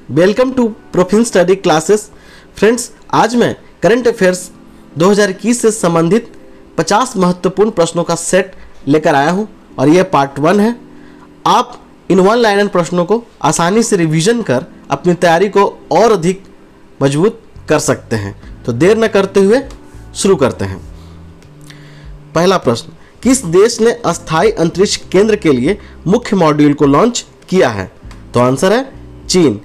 Welcome to Profin study classes. Friends, आज मैं current affairs 2021 से संबंधित 50 महत्वपूर्ण प्रश्नों का सेट लेकर आया हूं और यह पार्ट 1 है। आप इन वन लाइनर प्रश्नों को आसानी से रिवीजन कर अपनी तैयारी को और अधिक मजबूत कर सकते हैं। तो देर न करते हुए शुरू करते हैं। पहला प्रश्न, किस देश ने अस्थायी अंतरिक्ष केंद्र के लिए मुख्य मॉड्यूल को लॉन्च किया है? तो आंसर है चीन।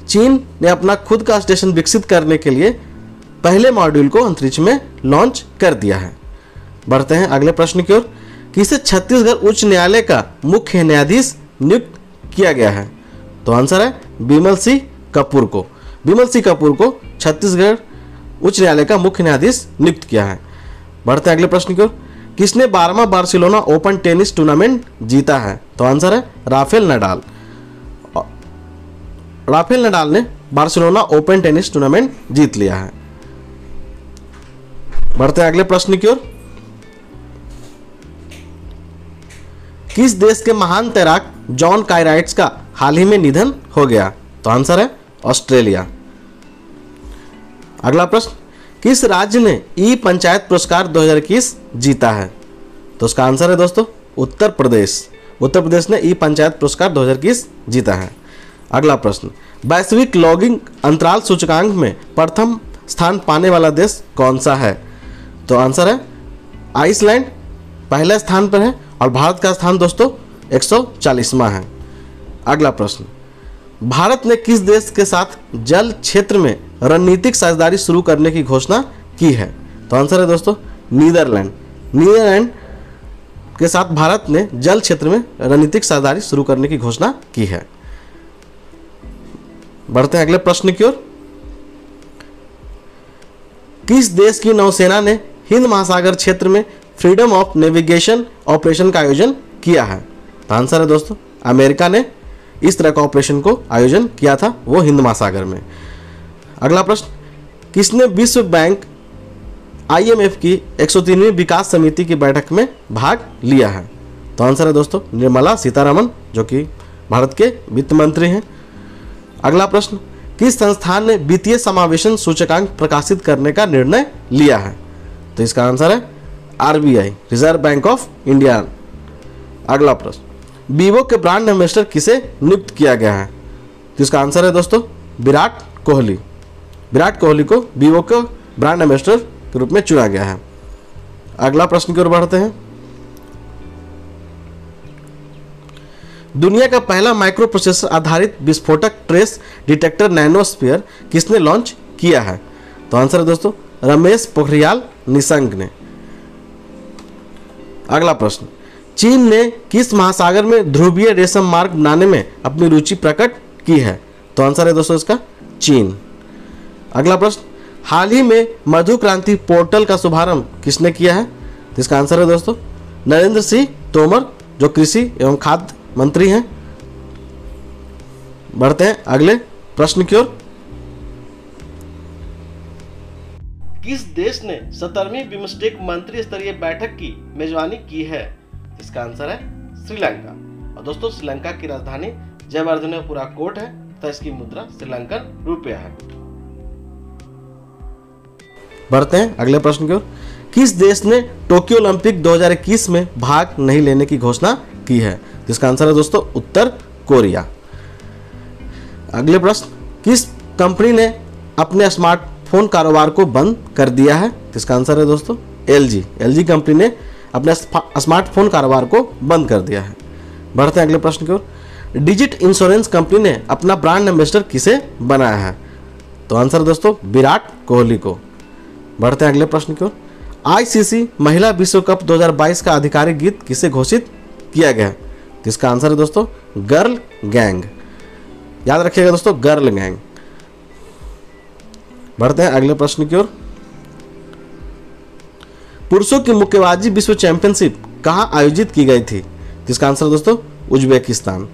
चीन ने अपना खुद का स्टेशन विकसित करने के लिए पहले मॉड्यूल को अंतरिक्ष में लॉन्च कर दिया है। बढ़ते हैं अगले प्रश्न की ओर। किसे छत्तीसगढ़ उच्च न्यायालय का मुख्य न्यायाधीश नियुक्त किया गया है? तो आंसर है बिमल सिंह कपूर को। बिमल सिंह कपूर को छत्तीसगढ़ उच्च न्यायालय का मुख्य न्यायाधीश नियुक्त किया है। बढ़ते हैं अगले प्रश्न की ओर। किसने 12वां बार्सिलोना ओपन टेनिस टूर्नामेंट जीता है? तो आंसर है राफेल नडाल। राफेल नडाल ने बार्सिलोना ओपन टेनिस टूर्नामेंट जीत लिया है। बढ़ते हैं अगले प्रश्न की ओर। किस देश के महान तैराक जॉन कायराइट्स का हाल ही में निधन हो गया? तो आंसर है ऑस्ट्रेलिया। अगला प्रश्न, किस राज्य ने ई पंचायत पुरस्कार 2021 जीता है? तो उसका आंसर है दोस्तों उत्तर प्रदेश। उत्तर प्रदेश ने ई पंचायत पुरस्कार 2021 जीता है। अगला प्रश्न, वैश्विक लॉगिंग अंतराल सूचकांक में प्रथम स्थान पाने वाला देश कौन सा है? तो आंसर है आइसलैंड पहले स्थान पर है और भारत का स्थान दोस्तों 140वां है। अगला प्रश्न, भारत ने किस देश के साथ जल क्षेत्र में रणनीतिक साझेदारी शुरू करने की घोषणा की है? तो आंसर है दोस्तों नीदरलैंड। नीदरलैंड के साथ भारत ने जल क्षेत्र में रणनीतिक साझेदारी शुरू करने की घोषणा की है। बढ़ते हैं अगले प्रश्न की ओर। किस देश की नौसेना ने हिंद महासागर क्षेत्र में फ्रीडम ऑफ नेविगेशन ऑपरेशन का आयोजन किया है? तो आंसर है दोस्तों अमेरिका ने इस तरह का ऑपरेशन को आयोजन किया था, वो हिंद महासागर में। अगला प्रश्न, किसने विश्व बैंक IMF की 103वीं विकास समिति की बैठक में भाग लिया है? तो आंसर है दोस्तों निर्मला सीतारमण, जो कि भारत के वित्त मंत्री हैं। अगला प्रश्न, किस संस्थान ने वित्तीय समावेशन सूचकांक प्रकाशित करने का निर्णय लिया है? तो इसका आंसर है RBI, reserve bank of India. अगला प्रश्न, वीवो के ब्रांड एम्बेसडर किसे नियुक्त किया गया है? तो इसका आंसर है दोस्तों विराट कोहली। विराट कोहली को वीवो के ब्रांड एम्बेसडर के रूप में चुना गया है। अगला प्रश्न की ओर बढ़ते हैं। दुनिया का पहला माइक्रो प्रोसेसर आधारित विस्फोटक ट्रेस डिटेक्टर नैनोस्फीयर किसने लॉन्च किया है? तो आंसर है दोस्तों रमेश पोखरियाल निशंक ने। अगला प्रश्न, चीन ने किस महासागर में ध्रुवीय रेशम मार्ग बनाने में अपनी रुचि प्रकट की है? तो आंसर है दोस्तों इसका चीन। अगला प्रश्न, हाल ही में मधु क्रांति पोर्टल का शुभारंभ किसने किया है? तो इसका आंसर है दोस्तों नरेंद्र सिंह तोमर, जो कृषि एवं खाद्य मंत्री हैं। बढ़ते हैं अगले प्रश्न की ओर। किस देश ने 17वीं बिम्स्टेक मंत्री स्तरीय बैठक की मेजबानी की है? इसका आंसर है श्रीलंका। और दोस्तों श्रीलंका की राजधानी जयवर्धनेपुरा कोट है तथा इसकी मुद्रा श्रीलंकन रुपया है। बढ़ते हैं अगले प्रश्न की ओर। किस देश ने टोक्यो ओलंपिक 2021 में भाग नहीं लेने की घोषणा की है? इसका आंसर है दोस्तों उत्तर कोरिया। अगले प्रश्न, किस कंपनी ने अपने स्मार्टफोन कारोबार को बंद कर दिया है? इसका आंसर है दोस्तों LG। LG कंपनी ने अपने स्मार्टफोन कारोबार को बंद कर दिया है। बढ़ते हैं अगले प्रश्न की ओर। डिजिट इंश्योरेंस कंपनी ने अपना ब्रांड एम्बेसडर किसे बनाया है? तो आंसर दोस्तों विराट कोहली को। बढ़ते हैं अगले प्रश्न की ओर। ICC महिला विश्व कप 2022 का आधिकारिक गीत किसे घोषित किया गया? तो इसका आंसर है दोस्तों गर्ल गैंग। याद रखिएगा दोस्तों गर्ल गैंग। बढ़ते हैं अगले प्रश्न की ओर। पुरुषों की मुक्केबाजी विश्व चैंपियनशिप कहां आयोजित की गई थी? तो इसका आंसर दोस्तों उज्बेकिस्तान।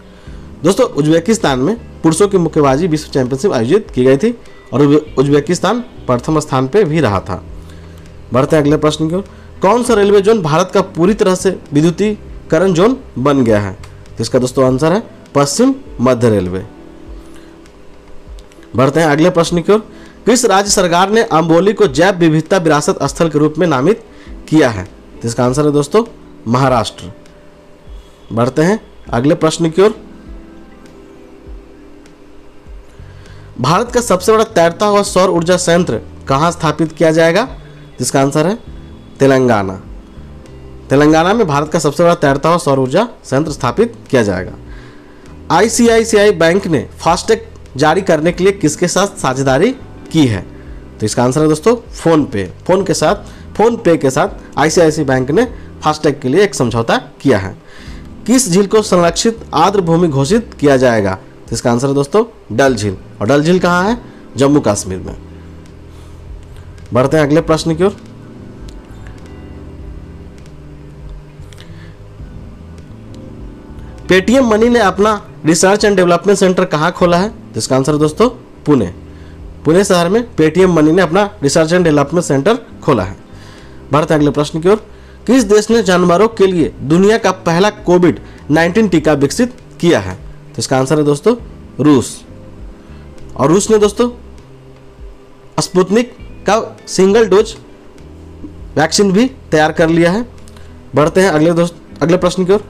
दोस्तों उज्बेकिस्तान में पुरुषों की मुक्केबाजी विश्व चैंपियनशिप आयोजित की गई थी और उज्बेकिस्तान प्रथम स्थान पे भी रहा था। बढ़ते हैं अगले प्रश्न की ओर। कौन सा रेलवे जोन भारत का पूरी तरह से विद्युतीकरण जोन बन गया है? तो इसका दोस्तों आंसर है पश्चिम मध्य रेलवे। बढ़ते हैं अगले प्रश्न की ओर। किस राज्य सरकार ने अम्बोली को जैव विविधता विरासत स्थल के रूप में नामित किया है? तो इसका आंसर है दोस्तों महाराष्ट्र। बढ़ते हैं अगले प्रश्न की ओर। भारत का सबसे बड़ा तैरता हुआ सौर ऊर्जा संयंत्र कहाँ स्थापित किया जाएगा? जिसका आंसर है तेलंगाना। तेलंगाना में भारत का सबसे बड़ा तैरता हुआ सौर ऊर्जा संयंत्र स्थापित किया जाएगा। आईसीआईसीआई बैंक ने फास्टैग जारी करने के लिए किसके साथ साझेदारी की है? तो इसका आंसर है दोस्तों फोन पे के साथ आईसीआईसीआई बैंक ने फास्टैग के लिए एक समझौता किया है। किस झील को संरक्षित आर्द्र भूमि घोषित किया जाएगा? तो इसका आंसर है दोस्तों डल झील। और डल झील कहाँ है? जम्मू कश्मीर में। बढ़ते हैं अगले प्रश्न की ओर। पेटीएम मनी ने अपना रिसर्च एंड डेवलपमेंट सेंटर कहाँ खोला है? तो इसका आंसर है दोस्तों पुणे शहर में पेटीएम मनी ने अपना रिसर्च एंड डेवलपमेंट सेंटर खोला है। बढ़ते हैं अगले प्रश्न की ओर। किस देश ने जानवरों के लिए दुनिया का पहला कोविड-19 टीका विकसित किया है? तो इसका आंसर है दोस्तों रूस। और रूस ने दोस्तों स्पुतनिक का सिंगल डोज वैक्सीन भी तैयार कर लिया है। बढ़ते हैं अगले प्रश्न की ओर।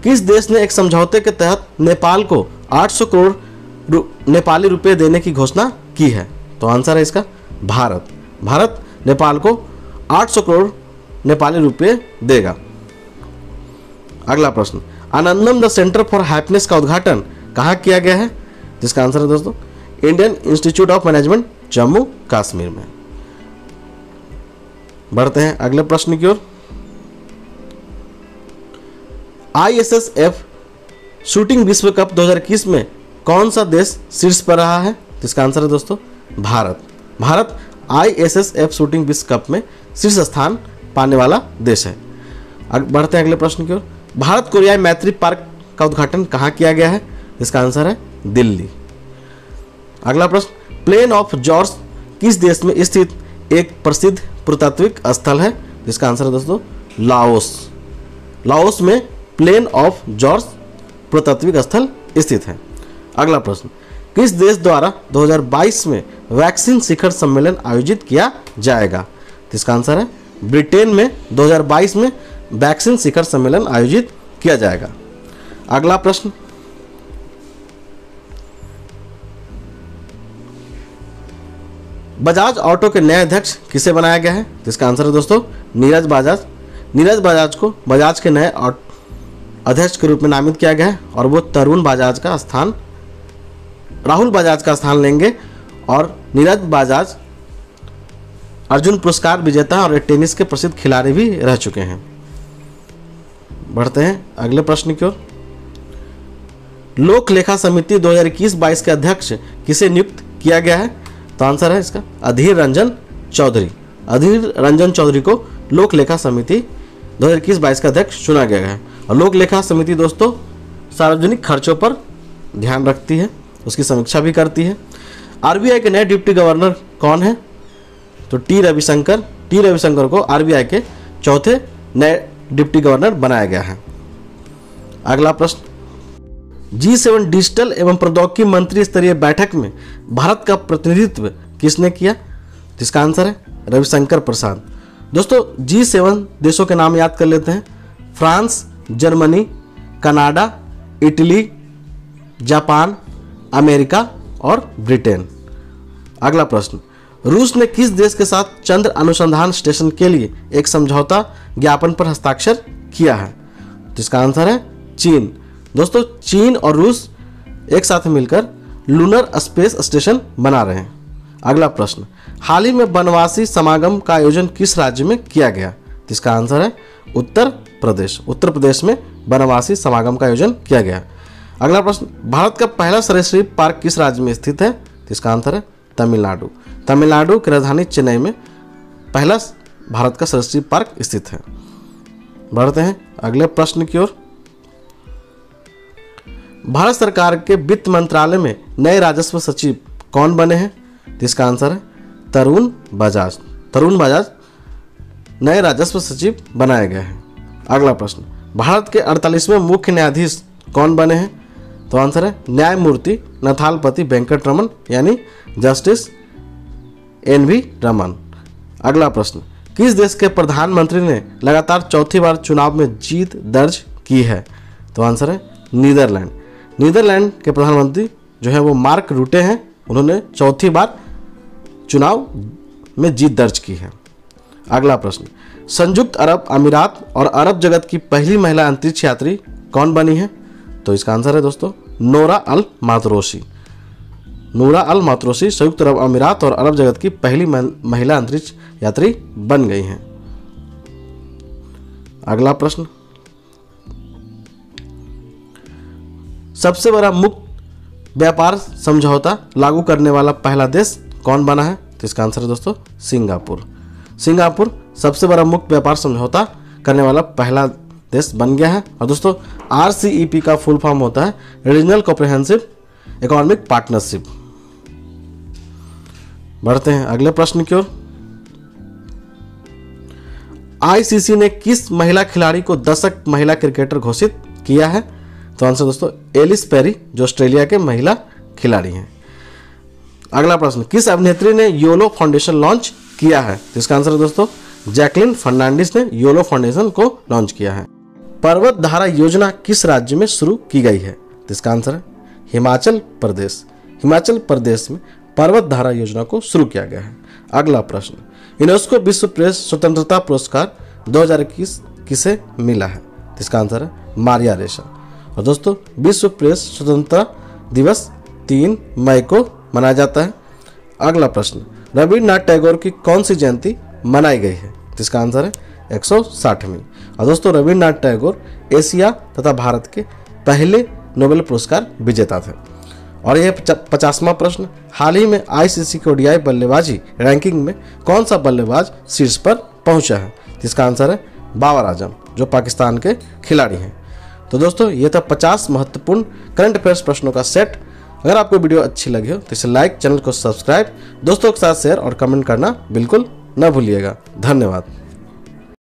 किस देश ने एक समझौते के तहत नेपाल को 800 करोड़ नेपाली रुपए देने की घोषणा की है? तो आंसर है इसका भारत नेपाल को 800 करोड़ नेपाली रुपए देगा। अगला प्रश्न। आनंदम द सेंटर फॉर हैप्पीनेस का उद्घाटन कहाँ किया गया है? जिसका आंसर है दोस्तों Indian institute of management Jammu Kashmir में। बढ़ते हैं अगले प्रश्न की ओर। आईएसएसएफ शूटिंग विश्व कप 2021 में कौन सा देश शीर्ष पर रहा है? तो इसका आंसर है दोस्तों भारत आईएसएसएफ शूटिंग विश्व कप में शीर्ष स्थान पाने वाला देश है। बढ़ते हैं अगले प्रश्न की ओर। भारत कोरियाई मैत्री पार्क का उद्घाटन कहाँ किया गया है? इसका आंसर है दिल्ली। अगला प्रश्न। प्लेन ऑफ जॉर्ज किस देश में स्थित एक प्रसिद्ध पुरातात्विक स्थल है? इसका आंसर है दोस्तों लाओस में प्लेन ऑफ जॉर्ज पुरातात्विक स्थल स्थित है। अगला प्रश्न। किस देश द्वारा 2022 में वैक्सीन शिखर सम्मेलन आयोजित किया जाएगा? तो इसका आंसर है ब्रिटेन में 2022 में वैक्सीन शिखर सम्मेलन आयोजित किया जाएगा। अगला प्रश्न। बजाज ऑटो के नए अध्यक्ष किसे बनाया गया है? तो इसका आंसर है दोस्तों नीरज बजाज को बजाज के नए अध्यक्ष के रूप में नामित किया गया है। और वो राहुल बजाज का स्थान लेंगे। और नीरज बजाज अर्जुन पुरस्कार विजेता और टेनिस के प्रसिद्ध खिलाड़ी भी रह चुके हैं। बढ़ते हैं अगले प्रश्न की ओर। लोक लेखा समिति 2021-22 के अध्यक्ष किसे नियुक्त किया गया है? तो आंसर है इसका अधीर रंजन चौधरी को लोक लेखा समिति 2021-22 का अध्यक्ष चुना गया है। और लोक लेखा समिति दोस्तों सार्वजनिक खर्चों पर ध्यान रखती है, उसकी समीक्षा भी करती है। आरबीआई के नए डिप्टी गवर्नर कौन है? तो टी रविशंकर को आरबीआई के चौथे नए डिप्टी गवर्नर बनाया गया है। अगला प्रश्न। G7 डिजिटल एवं प्रौद्योगिकी मंत्री स्तरीय बैठक में भारत का प्रतिनिधित्व किसने किया? जिसका आंसर है रविशंकर प्रसाद। दोस्तों G7 देशों के नाम याद कर लेते हैं। France, Germany, Canada, Italy, Japan, America और ब्रिटेन। अगला प्रश्न। रूस ने किस देश के साथ चंद्र अनुसंधान स्टेशन के लिए एक समझौता ज्ञापन पर हस्ताक्षर किया है? जिसका आंसर है चीन। दोस्तों चीन और रूस एक साथ मिलकर लूनर स्पेस स्टेशन बना रहे हैं। अगला प्रश्न। हाल ही में वनवासी समागम का आयोजन किस राज्य में किया गया? जिसका आंसर है उत्तर प्रदेश में वनवासी समागम का आयोजन किया गया। अगला प्रश्न। भारत का पहला सरीसृप पार्क किस राज्य में स्थित है? जिसका आंसर है तमिलनाडु की राजधानी चेन्नई में पहला भारत का सरीसृप पार्क स्थित है। बढ़ते हैं अगले प्रश्न की ओर। भारत सरकार के वित्त मंत्रालय में नए राजस्व सचिव कौन बने हैं? जिसका आंसर है तरुण बजाज नए राजस्व सचिव बनाए गए हैं। अगला प्रश्न। भारत के 48वें मुख्य न्यायाधीश कौन बने हैं? तो आंसर है न्यायमूर्ति नथालपति वेंकटरमन यानी जस्टिस NV रमन। अगला प्रश्न, किस देश के प्रधानमंत्री ने लगातार चौथी बार चुनाव में जीत दर्ज की है? तो आंसर है नीदरलैंड। नीदरलैंड के प्रधानमंत्री जो है वो मार्क रूटे हैं, उन्होंने चौथी बार चुनाव में जीत दर्ज की है। अगला प्रश्न, संयुक्त अरब अमीरात और अरब जगत की पहली महिला अंतरिक्ष यात्री कौन बनी है? तो इसका आंसर है दोस्तों नोरा अल मातरोसी। नूरा अल मातरोसी संयुक्त अरब अमीरात और अरब जगत की पहली महिला अंतरिक्ष यात्री बन गई हैं। अगला प्रश्न, सबसे बड़ा मुक्त व्यापार समझौता लागू करने वाला पहला देश कौन बना है? तो इसका आंसर है दोस्तों सिंगापुर। सिंगापुर सबसे बड़ा मुक्त व्यापार समझौता करने वाला पहला देश बन गया है। और दोस्तों RCEP का फुल फॉर्म होता है रीजनल कॉम्प्रिहेंसिव इकोनॉमिक पार्टनरशिप। बढ़ते हैं अगले प्रश्न की ओर। ICC ने किस महिला खिलाड़ी को दशक महिला क्रिकेटर घोषित किया है? तो आंसर दोस्तों एलिस पेरी जो ऑस्ट्रेलिया के महिला खिलाड़ी हैं। अगला प्रश्न, किस अभिनेत्री ने योलो फाउंडेशन लॉन्च किया है? तो इसका आंसर है दोस्तों जैकलिन फर्नांडिस ने योलो फाउंडेशन को लॉन्च किया है। पर्वत धारा योजना किस राज्य में शुरू की गई है? तो इसका आंसर है हिमाचल प्रदेश। हिमाचल प्रदेश में पर्वत धारा योजना को शुरू किया गया है। अगला प्रश्न, यूनेस्को विश्व प्रेस स्वतंत्रता पुरस्कार 2021 किसे मिला है? तो इसका आंसर है मारिया रेसा। और दोस्तों विश्व प्रेस स्वतंत्रता दिवस 3 मई को मनाया जाता है। अगला प्रश्न, रविन्द्रनाथ टैगोर की कौन सी जयंती मनाई गई है? तो इसका आंसर है 160वीं। और दोस्तों रविन्द्रनाथ टैगोर एशिया तथा भारत के पहले नोबेल पुरस्कार विजेता थे। और यह 50वां प्रश्न, हाल ही में ICC के ODI बल्लेबाजी रैंकिंग में कौन सा बल्लेबाज शीर्ष पर पहुंचा है? इसका आंसर है बाबर आजम जो पाकिस्तान के खिलाड़ी हैं। तो दोस्तों ये था 50 महत्वपूर्ण करंट अफेयर्स प्रश्नों का सेट। अगर आपको वीडियो अच्छी लगी हो तो इसे लाइक, चैनल को सब्सक्राइब, दोस्तों के साथ शेयर और कमेंट करना बिल्कुल न भूलिएगा। धन्यवाद।